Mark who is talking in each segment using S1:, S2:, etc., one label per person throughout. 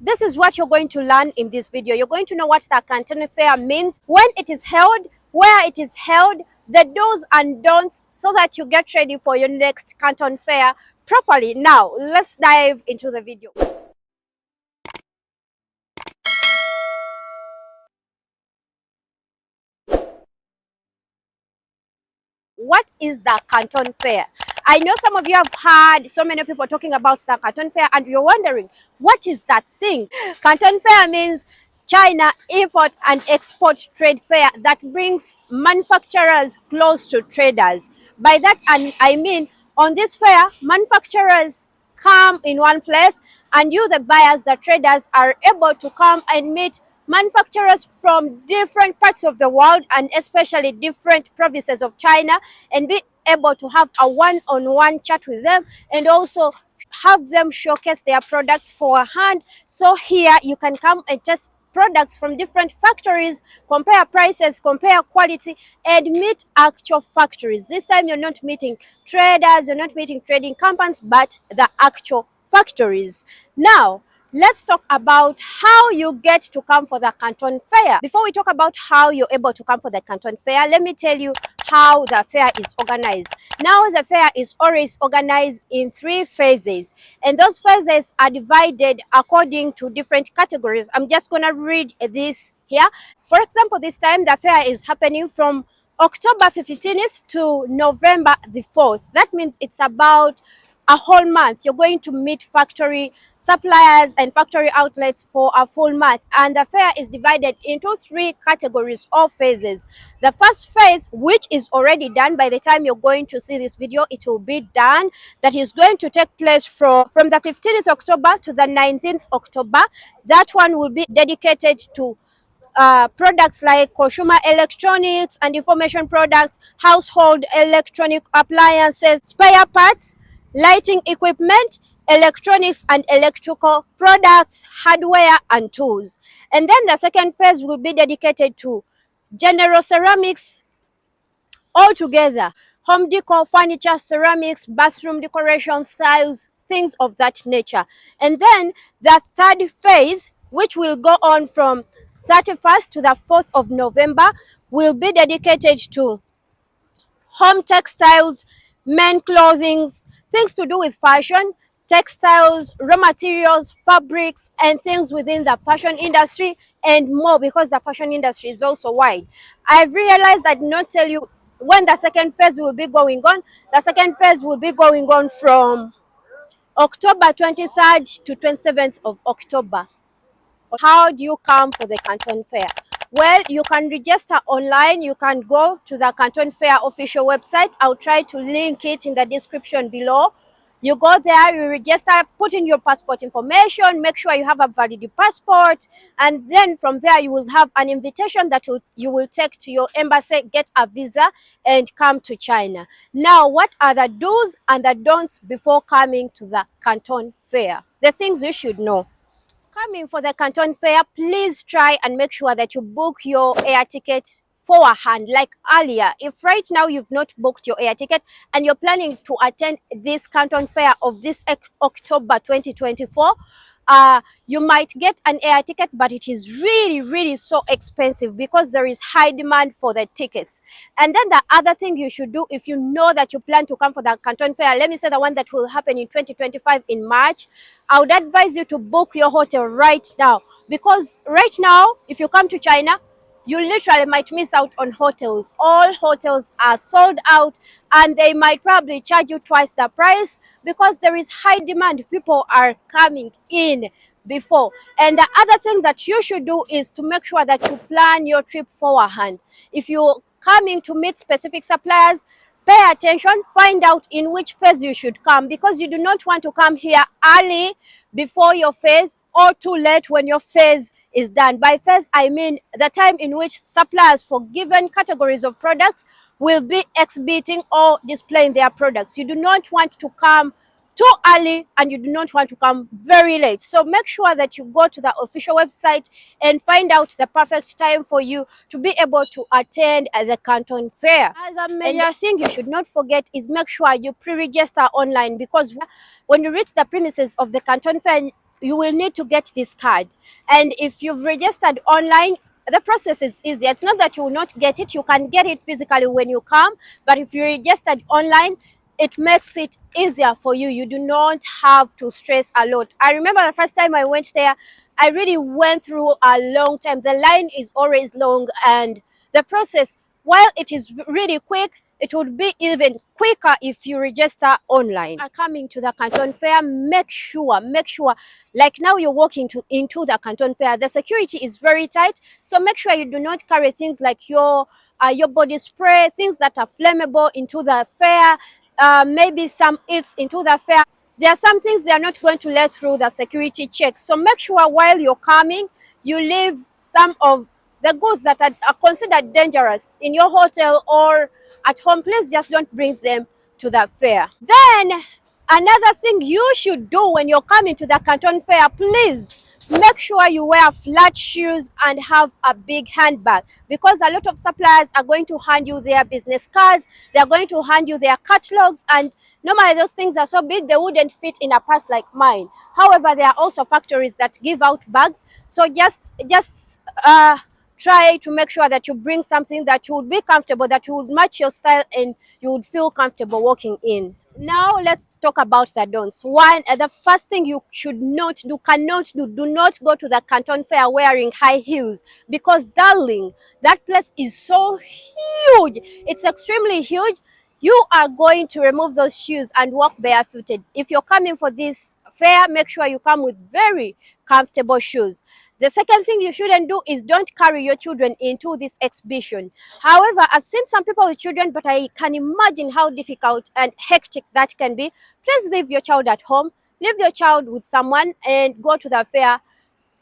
S1: This is what you're going to learn in this video. You're going to know what the CANTON Fair means, when it is held, where it is held, the do's and don'ts, so that you get ready for your next CANTON Fair properly. Now, let's dive into the video. What is the CANTON Fair? I know some of you have heard so many people talking about the CANTON Fair and you're wondering, what is that thing? CANTON Fair means China Import and Export Trade Fair that brings manufacturers close to traders. By that I mean, on this fair, manufacturers come in one place and you, the buyers, the traders, are able to come and meet manufacturers from different parts of the world and especially different provinces of China, and be able to have a one-on-one chat with them and also have them showcase their products for a hand. So here you can come and test products from different factories, compare prices, compare quality, and meet actual factories. This time you're not meeting traders, you're not meeting trading companies, but the actual factories. Now, let's talk about how you get to come for the CANTON Fair. Before we talk about how you're able to come for the CANTON Fair, let me tell you how the fair is organized. Now, the fair is always organized in 3 phases, and those phases are divided according to different categories. I'm just going to read this here. For example, this time the fair is happening from October 15th to November the 4th. That means it's about a whole month. You're going to meet factory suppliers and factory outlets for a full month, and the fair is divided into 3 categories or phases. The first phase, which is already done, by the time you're going to see this video it will be done, that is going to take place from the 15th October to the 19th October. That one will be dedicated to products like consumer electronics and information products, household electronic appliances, spare parts, lighting equipment, electronics and electrical products, hardware and tools. And then the second phase will be dedicated to general ceramics altogether, home decor, furniture, ceramics, bathroom decorations, styles, things of that nature. And then the third phase, which will go on from 31st to the 4th of November, will be dedicated to home textiles, men clothing, things to do with fashion, textiles, raw materials, fabrics, and things within the fashion industry and more, because the fashion industry is also wide. I've realized I did not tell you when the second phase will be going on. The second phase will be going on from October 23rd to 27th of October. How do you come for the CANTON Fair? Well, you can register online. You can go to the CANTON Fair official website. I'll try to link it in the description below. You go there, you register, put in your passport information, make sure you have a valid passport, and then from there you will have an invitation that you will take to your embassy, get a visa, and come to China. Now, what are the do's and the don'ts before coming to the CANTON Fair? The things you should know. Coming for the CANTON Fair, please try and make sure that you book your air ticket beforehand, like earlier. If right now you've not booked your air ticket and you're planning to attend this CANTON Fair of this October 2024, you might get an air ticket, but it is really so expensive because there is high demand for the tickets. And then the other thing you should do, if you know that you plan to come for the CANTON Fair, let me say the one that will happen in 2025 in March, I would advise you to book your hotel right now, because right now if you come to China, you literally might miss out on hotels. All hotels are sold out, and they might probably charge you twice the price because there is high demand. People are coming in before. And the other thing that you should do is to make sure that you plan your trip beforehand. If you're coming to meet specific suppliers, pay attention, find out in which phase you should come, because you do not want to come here early before your phase or too late when your phase is done. By phase, I mean the time in which suppliers for given categories of products will be exhibiting or displaying their products. You do not want to come too early and you do not want to come very late. So make sure that you go to the official website and find out the perfect time for you to be able to attend the CANTON Fair. Another major thing you should not forget is make sure you pre-register online, because when you reach the premises of the CANTON Fair, you will need to get this card. And if you've registered online, the process is easy. It's not that you will not get it. You can get it physically when you come, but if you registered online, it makes it easier for you. You do not have to stress a lot. I remember the first time I went there, I really went through a long time. The line is always long, and the process, while it is really quick, it would be even quicker if you register online. Coming to the Canton Fair, make sure, like now you're walking into the Canton Fair, the security is very tight, so make sure you do not carry things like your body spray, things that are flammable into the fair, maybe some eats into the fair. There are some things they are not going to let through the security check. So make sure while you're coming, you leave some of the goods that are considered dangerous in your hotel or at home. Please just don't bring them to the fair. Then another thing you should do when you're coming to the Canton Fair, please make sure you wear flat shoes and have a big handbag, because a lot of suppliers are going to hand you their business cards, they're going to hand you their catalogs, and normally those things are so big they wouldn't fit in a purse like mine. However, there are also factories that give out bags, so just try to make sure that you bring something that you would be comfortable, that would match your style, and you would feel comfortable walking in. Now let's talk about the don'ts. One, the first thing you should not do, cannot do not go to the Canton Fair wearing high heels, because darling, that place is so huge. It's extremely huge. You are going to remove those shoes and walk barefooted. If you're coming for this fair, make sure you come with very comfortable shoes. The second thing you shouldn't do is don't carry your children into this exhibition. However, I've seen some people with children, but I can imagine how difficult and hectic that can be. Please leave your child at home, leave your child with someone, and go to the fair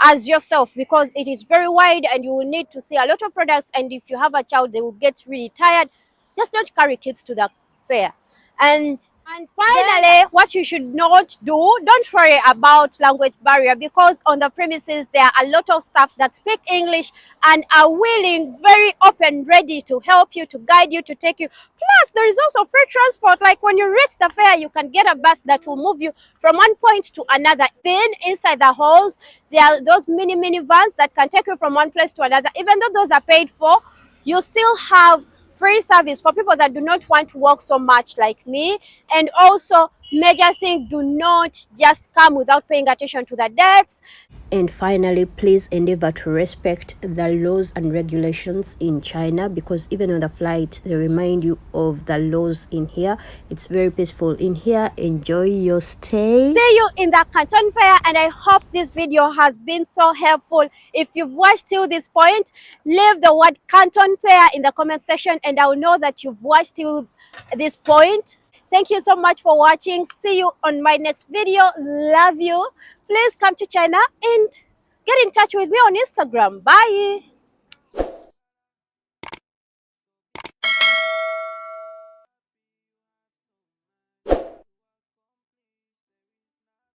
S1: as yourself, because it is very wide and you will need to see a lot of products, and if you have a child, they will get really tired. Just don't carry kids to the fair. And finally, what you should not do, don't worry about language barrier, because on the premises there are a lot of staff that speak English and are willing, very open, ready to help you, to guide you, to take you. Plus, there is also free transport. Like when you reach the fair, you can get a bus that will move you from one point to another. Then inside the halls, there are those mini vans that can take you from one place to another. Even though those are paid for, you still have free service for people that do not want to walk so much like me. And also, major thing, do not just come without paying attention to the dates.
S2: And finally, please endeavor to respect the laws and regulations in China, because even on the flight, they remind you of the laws in here. It's very peaceful in here. Enjoy your stay.
S1: See you in the Canton Fair, and I hope this video has been so helpful. If you've watched till this point, leave the word Canton Fair in the comment section, and I'll know that you've watched till this point. Thank you so much for watching. See you on my next video. Love you. Please come to China and get in touch with me on Instagram. Bye.